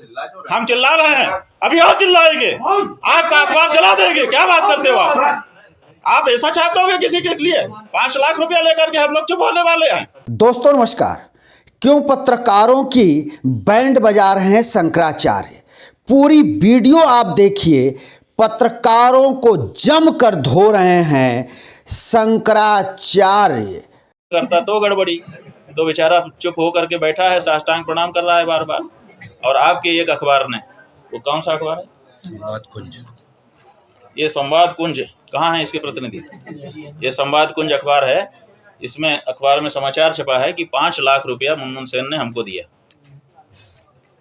हम चिल्ला रहे हैं, अभी और चिल्लाएंगे, आपका अखबार जला देंगे। क्या बात करते हो आप ऐसा चाहते हो किसी के लिए 5 लाख रुपया लेकर के हम लोग चुप होने वाले हैं? दोस्तों नमस्कार। क्यों पत्रकारों की बैंड बजा रहे हैं शंकराचार्य? पूरी वीडियो आप देखिए। पत्रकारों को जमकर धो रहे हैं शंकराचार्य। करता तो गड़बड़ी, तो बेचारा चुप होकर के बैठा है, साष्टांग प्रणाम कर रहा है बार बार। और आपके एक अखबार ने, वो कौन सा अखबार है? संवाद कुंज। ये संवाद कुंज कहाँ है इसके प्रतिनिधि? ये संवाद कुंज अखबार है। इसमें अखबार में समाचार छपा है कि 5 लाख रुपया मुनमुन सेन ने हमको दिया।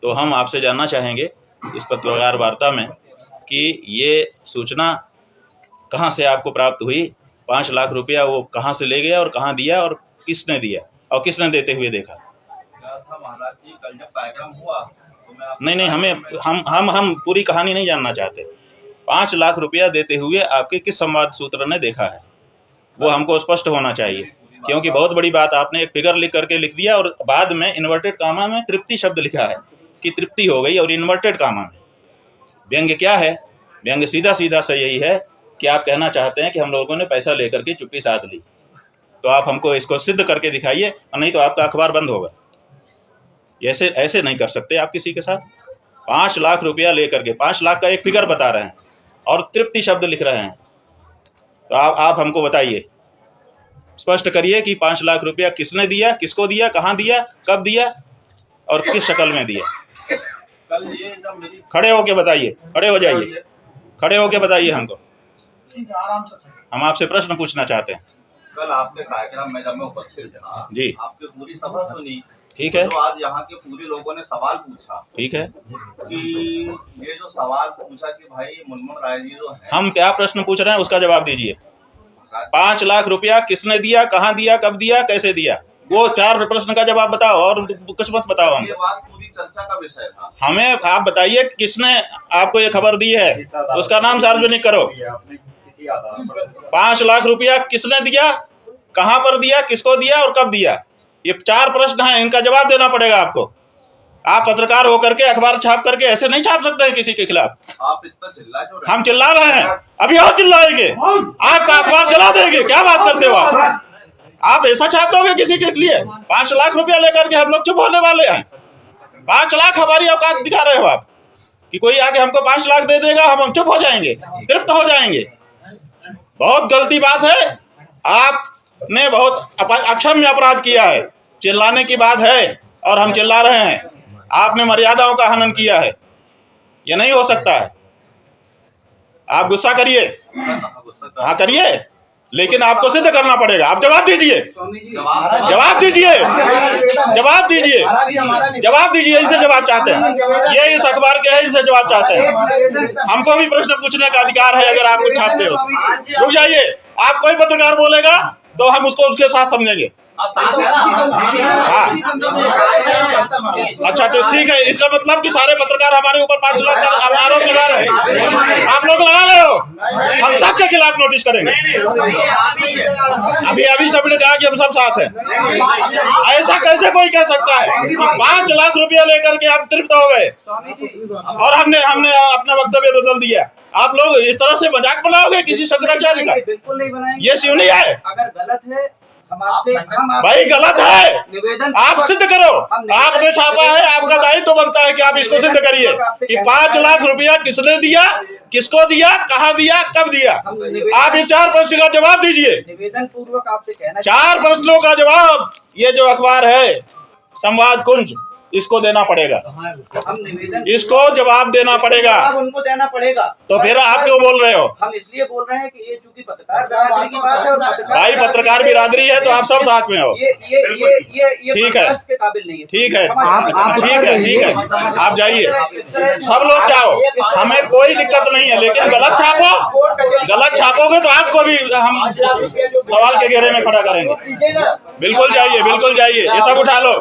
तो हम आपसे जानना चाहेंगे इस पत्रकार वार्ता में कि ये सूचना कहाँ से आपको प्राप्त हुई? 5 लाख रुपया वो कहाँ से ले गया और कहाँ दिया और किसने दिया और किसने देते हुए देखा? महाराज जी, कल जब कार्यक्रम हुआ तो मैं नहीं, हम पूरी कहानी नहीं जानना चाहते। 5 लाख रुपया देते हुए आपके किस संवाद सूत्र ने देखा है, वो हमको स्पष्ट होना चाहिए। क्योंकि बहुत बड़ी बात, आपने एक फिगर लिख करके लिख दिया और बाद में इन्वर्टेड कामा में तृप्ति शब्द लिखा है कि तृप्ति हो गई, और इन्वर्टेड कामा में व्यंग्य क्या है? व्यंग्य सीधा सीधा से यही है कि आप कहना चाहते हैं कि हम लोगों ने पैसा लेकर के चुप्पी साध ली। तो आप हमको इसको सिद्ध करके दिखाइए, और नहीं तो आपका अखबार बंद होगा। ऐसे नहीं कर सकते आप किसी के साथ। 5 लाख रुपया लेकर के 5 लाख का एक फिगर बता रहे हैं और तृप्ति शब्द लिख रहे हैं। तो आप हमको बताइए, स्पष्ट करिए कि 5 लाख रुपया किसने दिया, किसको दिया, कहाँ दिया, कब दिया और किस शक्ल में दिया? कल ये जब मेरी खड़े होके बताइए, खड़े हो जाइए, खड़े होके बताइए हमको। आराम से हम आपसे प्रश्न पूछना चाहते हैं। कल आपके कार्यक्रम में जब मैं उपस्थित था जी, आपकी पूरी सभा सुनी। ठीक है। तो आज यहाँ के पूरे लोगों ने सवाल पूछा, ठीक है, कि ये जो सवाल पूछा कि भाई मुनमुन राय जी जो है, हम क्या प्रश्न पूछ रहे हैं उसका जवाब दीजिए। 5 लाख रुपया किसने दिया, कहाँ दिया, कब दिया, कैसे दिया? वो 4 प्रश्न का जवाब बताओ और कुछ मत बताओ। हम ये बात पूरी चर्चा का विषय था। हमें आप बताइए किसने आपको ये खबर दी है, उसका नाम सार्वजनिक करो। 5 लाख रुपया किसने दिया, कहाँ पर दिया, किसको दिया और कब दिया? ये 4 प्रश्न हैं, इनका जवाब देना पड़ेगा आपको। आप पत्रकार होकर के अखबार छाप करके ऐसे नहीं छाप सकते हैं किसी के खिलाफ। आप इतना चिल्ला क्यों रहे हैं? हम चिल्ला रहे हैं, अभी और चिल्लाएंगे, आपका अखबार जला देंगे। क्या बात करते हो आप ऐसा छापते हो किसी के लिए 5 लाख रुपया लेकर के हम लोग चुप होने वाले हैं? 5 लाख हमारी औकात दिखा रहे हो आप कि कोई आके हमको 5 लाख दे देगा, हम चुप हो जाएंगे, तृप्त हो जाएंगे। बहुत गलती बात है, आपने बहुत अक्षम्य अपराध किया है। चिल्लाने की बात है और हम चिल्ला रहे हैं। आपने मर्यादाओं का हनन किया है, ये नहीं हो सकता है। आप गुस्सा करिए, हाँ करिए, लेकिन आपको सिद्ध करना पड़ेगा। आप जवाब दीजिए, जवाब दीजिए, जवाब दीजिए, जवाब दीजिए। इनसे जवाब चाहते हैं, ये इस अखबार के हैं, इनसे जवाब चाहते हैं। हमको भी प्रश्न पूछने का अधिकार है अगर आप कुछ छापते हो। रुक जाइए, आप कोई पत्रकार बोलेगा तो हम उसको उसके साथ समझेंगे। हाँ, अच्छा तो ठीक है। इसका मतलब कि सारे पत्रकार हमारे ऊपर 5 लाख का आरोप लगा रहे हैं। आप लोग लगा रहे हो, हम सबके खिलाफ नोटिस करेंगे। अभी सबने कहा कि हम सब साथ हैं। ऐसा कैसे कोई कह सकता है कि 5 लाख रुपया लेकर के आप तृप्त हो गए और हमने अपना वक्तव्य बदल दिया? आप लोग इस तरह से मजाक बनाओगे किसी शंकराचार्य का? बिल्कुल नहीं बनाएंगे। ये क्यों नहीं है? अगर गलत है भाई गलत है, आप सिद्ध करो। आपने छापा है, आपका दायित्व बनता है कि आप इसको सिद्ध करिए कि 5 लाख रुपया किसने दिया, किसको दिया, कहाँ दिया, कब दिया। आप ये 4 प्रश्न का जवाब दीजिए। निवेदन पूर्वक आपसे कहना 4 प्रश्नों का जवाब ये जो अखबार है संवाद कुंज, इसको देना पड़ेगा। हम निवेदन, इसको जवाब देना पड़ेगा। अब उनको देना पड़ेगा। तो फिर आप क्यों बोल रहे हो? हम इसलिए बोल रहे हैं कि ये चूंकि पत्रकार बिरादरी की बात है और भाई पत्रकार बिरादरी है तो आप सब साथ में हो। ये ठीक है, बर्दाश्त के काबिल नहीं है। ठीक है, ठीक है, आप जाइए, सब लोग जाओ, हमें कोई दिक्कत नहीं है। लेकिन गलत छापोगे तो आपको भी हम सवाल के घेरे में खड़ा करेंगे। बिल्कुल जाइए, बिल्कुल जाइए, ये सब उठा लो।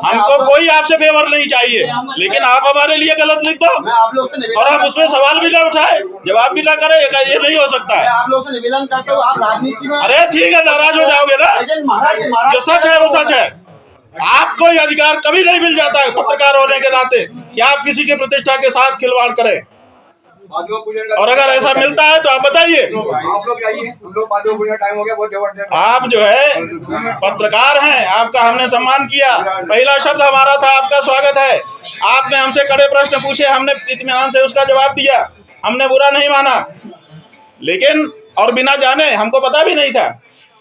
हमको कोई आपसे फेवर नहीं चाहिए, लेकिन आप हमारे लिए गलत लिख दो और हम उसमें सवाल भी ना उठाए, जवाब भी ना करें, ये नहीं हो सकता है। आप लोग से निवेदन करते हो, आप राजनीति में। अरे ठीक है, नाराज हो जाओगे ना, जो सच है वो सच है। आपको ये अधिकार कभी नहीं मिल जाता है पत्रकार होने के नाते कि आप किसी की प्रतिष्ठा के साथ खिलवाड़ करें। और अगर ऐसा मिलता है तो आप बताइए। आप लोग आइए, हम लोग पाँच बजे टाइम हो गया, बहुत जबरदस्त। आप जो है पत्रकार हैं, आपका हमने सम्मान किया, पहला शब्द हमारा था आपका स्वागत है। आपने हमसे कड़े प्रश्न पूछे, हमने इत्मीनान से उसका जवाब दिया, हमने बुरा नहीं माना। लेकिन और बिना जाने, हमको पता भी नहीं था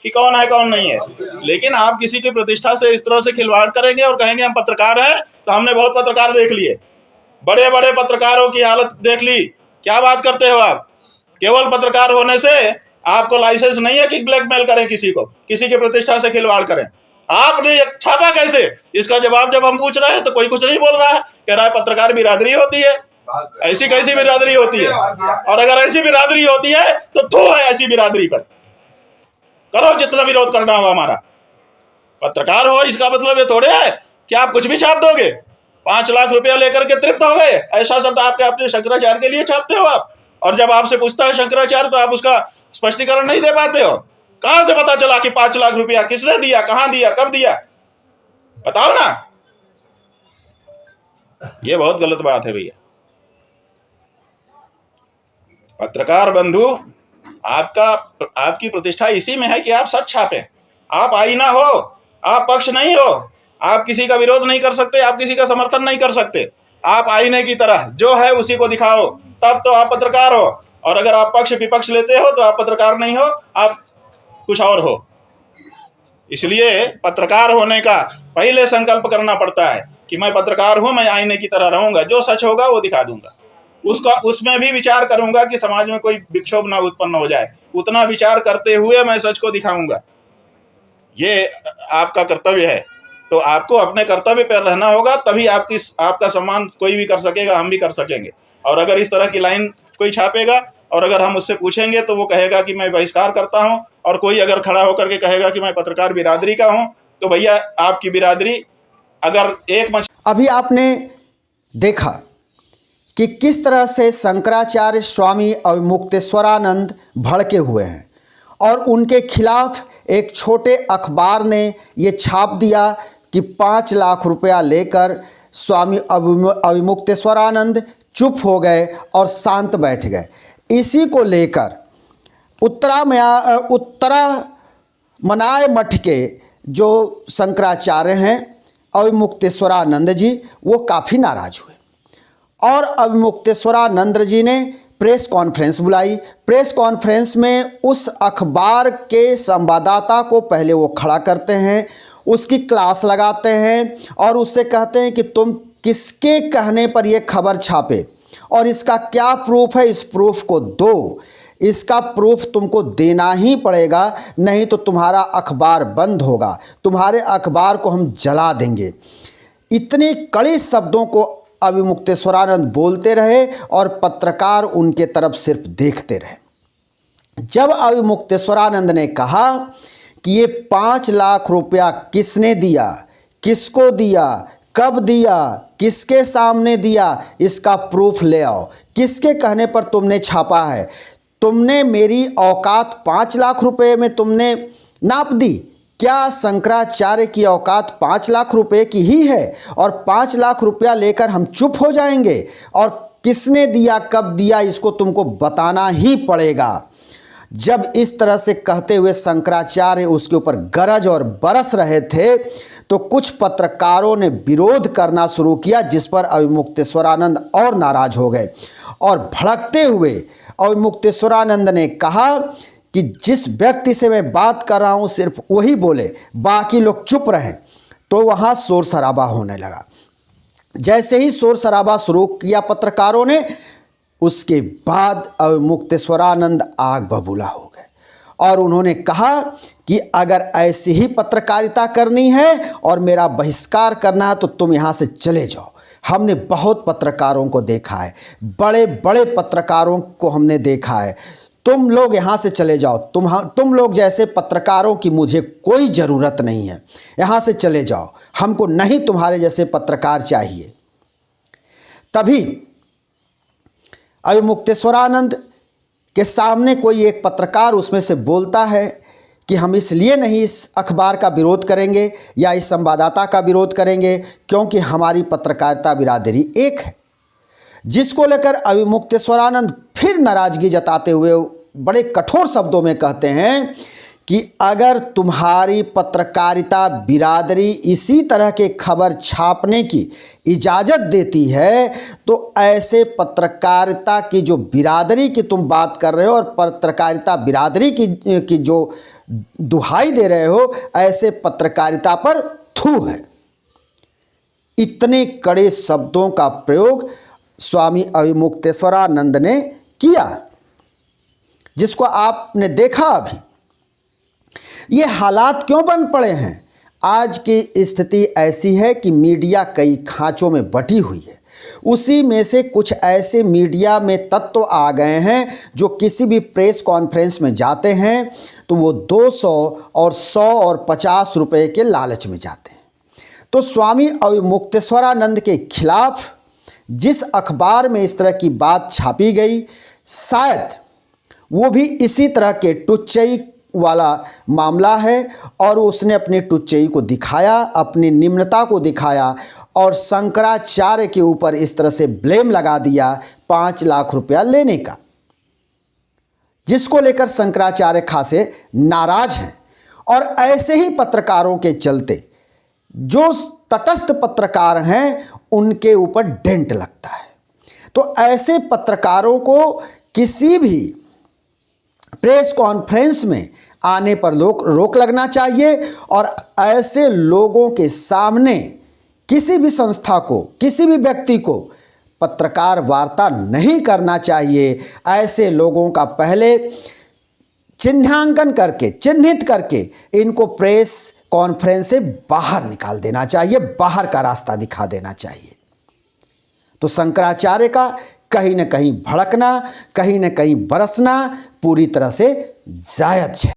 कि कौन है कौन नहीं है, लेकिन आप किसी की प्रतिष्ठा से इस तरह से खिलवाड़ करेंगे और कहेंगे हम पत्रकार हैं। तो हमने बहुत पत्रकार देख लिए, बड़े बड़े पत्रकारों की हालत देख ली। क्या बात करते हो आप? केवल पत्रकार होने से आपको लाइसेंस नहीं है कि ब्लैकमेल करें किसी को, किसी की प्रतिष्ठा से खिलवाड़ करें। आपने छापा कैसे? इसका जवाब जब हम पूछ रहे हैं तो कोई कुछ नहीं बोल रहा है, कह रहा है पत्रकार बिरादरी होती है। ऐसी कैसी बिरादरी होती है? और अगर ऐसी बिरादरी होती है तो थू है ऐसी बिरादरी पर। करो जितना विरोध करना हो हमारा। पत्रकार हो इसका मतलब ये थोड़े है कि आप कुछ भी छाप दोगे। 5 लाख रुपया लेकर के तृप्त हो गए, ऐसा शब्द आपके अपने शंकराचार्य के लिए छापते हो आप। और जब आपसे पूछता है शंकराचार्य तो आप उसका स्पष्टीकरण नहीं दे पाते हो। कहां से पता चला कि 5 लाख रुपया किसने दिया, कहां दिया, कब दिया? बताओ ना। ये बहुत गलत बात है भैया। पत्रकार बंधु, आपकी प्रतिष्ठा इसी में है कि आप सच छापें। आप आईना हो, आप पक्ष नहीं हो, आप किसी का विरोध नहीं कर सकते, आप किसी का समर्थन नहीं कर सकते। आप आईने की तरह जो है उसी को दिखाओ, तब तो आप पत्रकार हो। और अगर आप पक्ष विपक्ष लेते हो तो आप पत्रकार नहीं हो, आप कुछ और हो। इसलिए पत्रकार होने का पहले संकल्प करना पड़ता है कि मैं पत्रकार हूं, मैं आईने की तरह रहूंगा, जो सच होगा वो दिखा दूंगा। उसमें भी विचार करूंगा कि समाज में कोई विक्षोभ ना उत्पन्न हो जाए, उतना विचार करते हुए मैं सच को दिखाऊंगा। ये आपका कर्तव्य है। तो आपको अपने कर्तव्य पर रहना होगा, तभी आपका सम्मान कोई भी कर सकेगा, हम भी कर सकेंगे। और अगर इस तरह की लाइन कोई छापेगा और अगर हम उससे पूछेंगे तो वो कहेगा कि मैं बहिष्कार करता हूं, और कोई अगर खड़ा होकर के कहेगा कि मैं पत्रकार बिरादरी का हूं, तो भैया आपकी बिरादरी अगर एक अभी आपने देखा कि किस तरह से शंकराचार्य स्वामी अवमुक्तेश्वरानंद भड़के हुए हैं और उनके खिलाफ एक छोटे अखबार ने ये छाप दिया कि 5 लाख रुपया लेकर स्वामी अवमुक्तेश्वरानंद चुप हो गए और शांत बैठ गए। इसी को लेकर उत्तरामनाय मठ के जो शंकराचार्य हैं अवमुक्तेश्वरानंद जी, वो काफ़ी नाराज हुए और अवमुक्तेश्वरानंद जी ने प्रेस कॉन्फ्रेंस बुलाई। प्रेस कॉन्फ्रेंस में उस अखबार के संवाददाता को पहले वो खड़ा करते हैं, उसकी क्लास लगाते हैं और उससे कहते हैं कि तुम किसके कहने पर ये खबर छापे और इसका क्या प्रूफ है, इस प्रूफ को दो। इसका प्रूफ तुमको देना ही पड़ेगा, नहीं तो तुम्हारा अखबार बंद होगा, तुम्हारे अखबार को हम जला देंगे। इतने कड़े शब्दों को अवमुक्तेश्वरानंद बोलते रहे और पत्रकार उनके तरफ सिर्फ देखते रहे। जब अवमुक्तेश्वरानंद ने कहा कि ये 5 लाख रुपया किसने दिया, किसको दिया, कब दिया, किसके सामने दिया, इसका प्रूफ ले आओ, किसके कहने पर तुमने छापा है, तुमने मेरी औकात 5 लाख रुपए में तुमने नाप दी। क्या शंकराचार्य की औकात 5 लाख रुपए की ही है और 5 लाख रुपया लेकर हम चुप हो जाएंगे? और किसने दिया, कब दिया, इसको तुमको बताना ही पड़ेगा। जब इस तरह से कहते हुए शंकराचार्य उसके ऊपर गरज और बरस रहे थे तो कुछ पत्रकारों ने विरोध करना शुरू किया, जिस पर अवमुक्तेश्वरानंद और नाराज हो गए और भड़कते हुए अवमुक्तेश्वरानंद ने कहा कि जिस व्यक्ति से मैं बात कर रहा हूं सिर्फ वही बोले, बाकी लोग चुप रहें। तो वहां शोर शराबा होने लगा। जैसे ही शोर शराबा शुरू किया पत्रकारों ने, उसके बाद अवमुक्तेश्वरानंद आग बबूला हो गए और उन्होंने कहा कि अगर ऐसी ही पत्रकारिता करनी है और मेरा बहिष्कार करना है तो तुम यहाँ से चले जाओ। हमने बहुत पत्रकारों को देखा है, बड़े बड़े पत्रकारों को हमने देखा है, तुम लोग यहाँ से चले जाओ। तुम लोग जैसे पत्रकारों की मुझे कोई ज़रूरत नहीं है, यहाँ से चले जाओ, हमको नहीं तुम्हारे जैसे पत्रकार चाहिए। तभी अवमुक्तेश्वरानंद के सामने कोई एक पत्रकार उसमें से बोलता है कि हम इसलिए नहीं इस अखबार का विरोध करेंगे या इस संवाददाता का विरोध करेंगे क्योंकि हमारी पत्रकारिता बिरादरी एक है, जिसको लेकर अभिमुक्तेश्वरानंद फिर नाराज़गी जताते हुए बड़े कठोर शब्दों में कहते हैं कि अगर तुम्हारी पत्रकारिता बिरादरी इसी तरह के खबर छापने की इजाज़त देती है तो ऐसे पत्रकारिता की जो बिरादरी की तुम बात कर रहे हो और पत्रकारिता बिरादरी की जो दुहाई दे रहे हो, ऐसे पत्रकारिता पर थू है। इतने कड़े शब्दों का प्रयोग स्वामी अभिमुक्तेश्वरानंद ने किया, जिसको आपने देखा। अभी ये हालात क्यों बन पड़े हैं? आज की स्थिति ऐसी है कि मीडिया कई खांचों में बटी हुई है। उसी में से कुछ ऐसे मीडिया में तत्व आ गए हैं जो किसी भी प्रेस कॉन्फ्रेंस में जाते हैं तो वो 200 और 100 और 50 रुपए के लालच में जाते हैं। तो स्वामी अभिमुक्तेश्वरानंद के खिलाफ जिस अखबार में इस तरह की बात छापी गई, शायद वो भी इसी तरह के टुच्चई वाला मामला है और उसने अपनी टुच्चई को दिखाया, अपनी निम्नता को दिखाया और शंकराचार्य के ऊपर इस तरह से ब्लेम लगा दिया 5 लाख रुपया लेने का, जिसको लेकर शंकराचार्य खासे नाराज हैं। और ऐसे ही पत्रकारों के चलते जो तटस्थ पत्रकार हैं उनके ऊपर डेंट लगता है। तो ऐसे पत्रकारों को किसी भी प्रेस कॉन्फ्रेंस में आने पर रोक लगना चाहिए और ऐसे लोगों के सामने किसी भी संस्था को, किसी भी व्यक्ति को पत्रकार वार्ता नहीं करना चाहिए। ऐसे लोगों का पहले चिन्हांकन करके, चिन्हित करके इनको प्रेस कॉन्फ्रेंस से बाहर निकाल देना चाहिए, बाहर का रास्ता दिखा देना चाहिए। तो शंकराचार्य का कहीं न कहीं भड़कना, कहीं न कहीं बरसना पूरी तरह से जायज़ है।